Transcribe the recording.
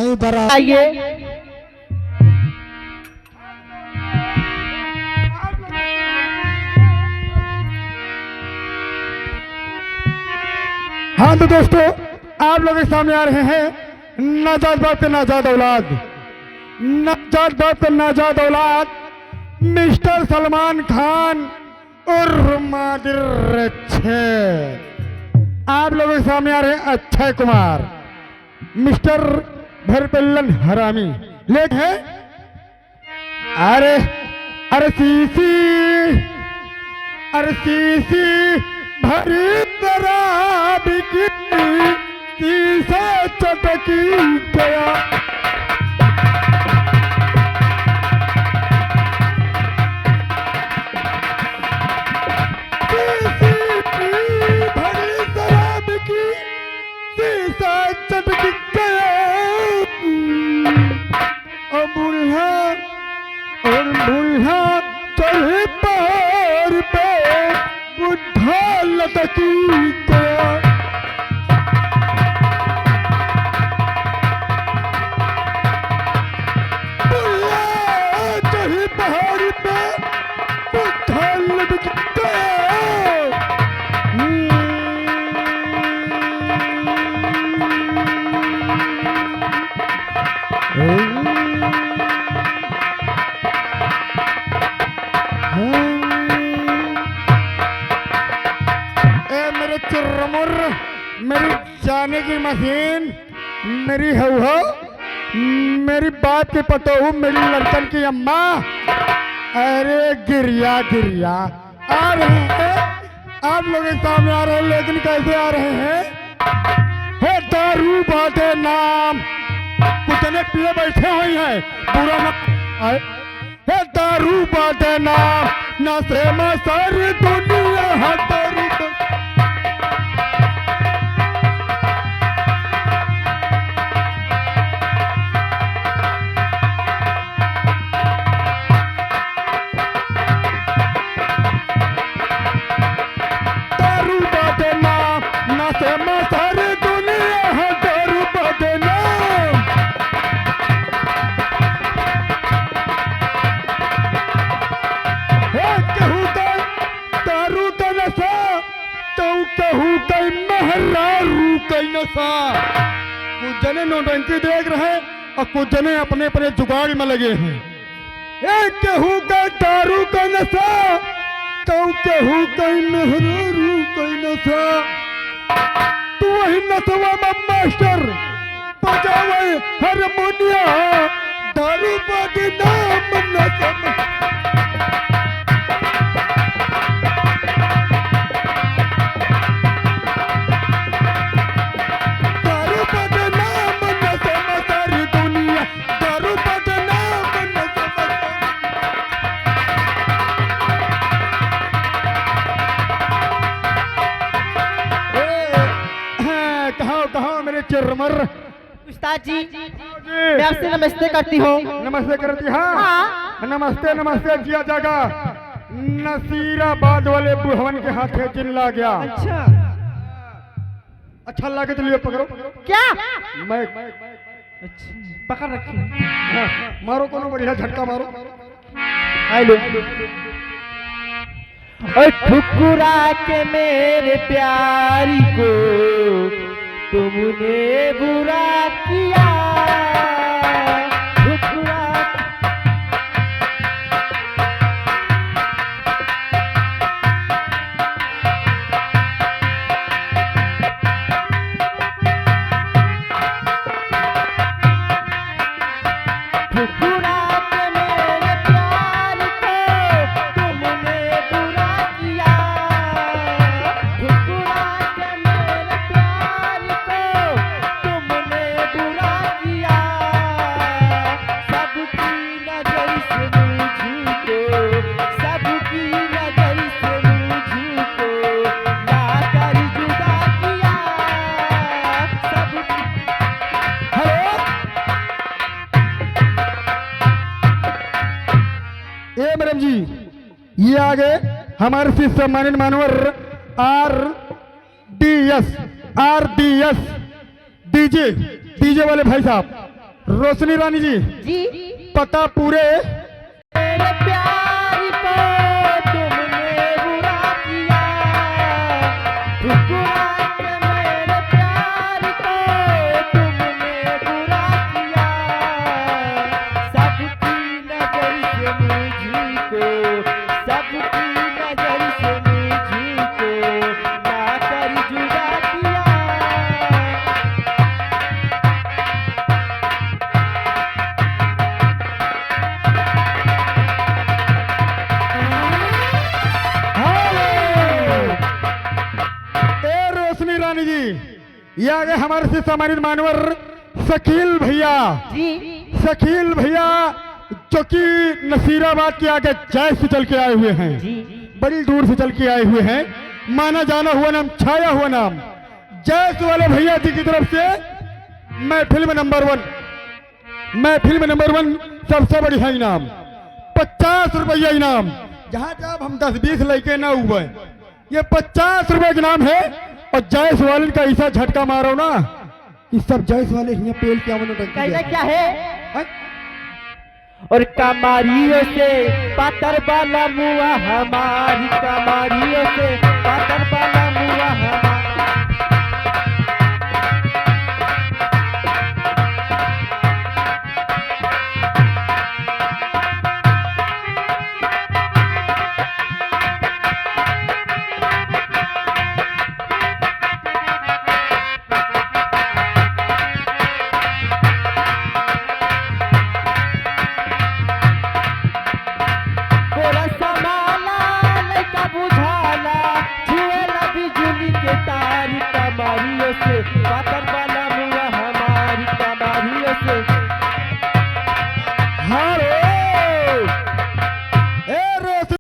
भाई बराबर आइए। हाँ तो दोस्तों, आप लोगों के सामने आ रहे हैं नाजाद बाप के नाजाद औलाद, नाजाद बाप के नाजाद औलाद मिस्टर सलमान खान और मादिर आप लोगों के सामने आ रहे हैं अक्षय कुमार, मिस्टर भरपल्लन हरामी। लेट है अरे अरे सीसी, अरे सीसी भरी शराब की शीशा चटकी गया। भरी शराब की शीशा चटकी गया। और बूढ़ा चढ़े पहाड़ पे बुढ़ा लटकी गया। बुढ़ा चढ़े पहाड़ पे बुढ़ा लटकी चिरमुर मेरी जाने की मशीन, मेरी हवा, मेरी बाप की पतोहू, मेरी लड़कन की अम्मा, अरे गिरिया गिरिया आ रहे हैं। आप लोगों के सामने आ रहे हैं, लेकिन कैसे आ रहे हैं? हे दारू बाटे नाम, कुतने पिए बैठे हुए हैं, बुरा ना हे दारू बाटे नाम, ना से सारी दुनिया है दारू। कुछ जने नौटंकी देख रहे और कुछ जने अपने अपने जुगाड़ में लगे हैं। एक केहू का दारू का नशा, तो केहू का मेहरारू का नशा। तू वही नशवा में मास्टर बजावे हारमोनिया, दारू बाटी नाम नशा। चिरमर उस्ताद जी, मैं आपसे नमस्ते करती हूँ। नमस्ते करती, हाँ नमस्ते नमस्ते किया जाएगा। नसीराबाद वाले बुढ़वन के हाथ से चिल्ला गया। अच्छा अच्छा लगे तो लिए पकड़ो। क्या मैं अच्छा पकड़ रखी, हाँ, मारो कोनो बढ़िया झटका मारो। और ठुकरा के मेरे प्यारी को तुमने बुरा किया। मैडम जी, ये आ गए हमारे से सम्मानित मानवर आर डी एस डीजे वाले भाई साहब। रोशनी रानी जी जी पता पूरे मेरे प्यार को तुमने बुरा किया, ठुकरा के मेरे प्यार को तुमने बुरा किया, सबकी नजर से मुझको, सबकी नजर से मुझको लाकर जुदा किया। ए रोशनी रानी जी, ये आ गए हमारे से सम्मानित मानवर शकील भैया। जी शकील भैया जो कि नसीराबाद के आगे जय से चल के आए हुए हैं, जी बड़ी दूर से चल के आए हुए हैं। माना जाना हुआ नाम, छाया हुआ नाम, जैस वाले भैया जी की तरफ से महफिल में नंबर 1, महफिल में नंबर 1 सबसे बढ़िया इनाम 50 रुपया इनाम। जहाँ जब हम 10-20 लेके ना हुए, ये 50 रुपए का इनाम है। और जैस वाले का ऐसा झटका मारो ना, ये सब जैस वाले यहाँ पेल क्या कहना क्या है? और कमारियों से पातर वाला मुआ हमारी कमा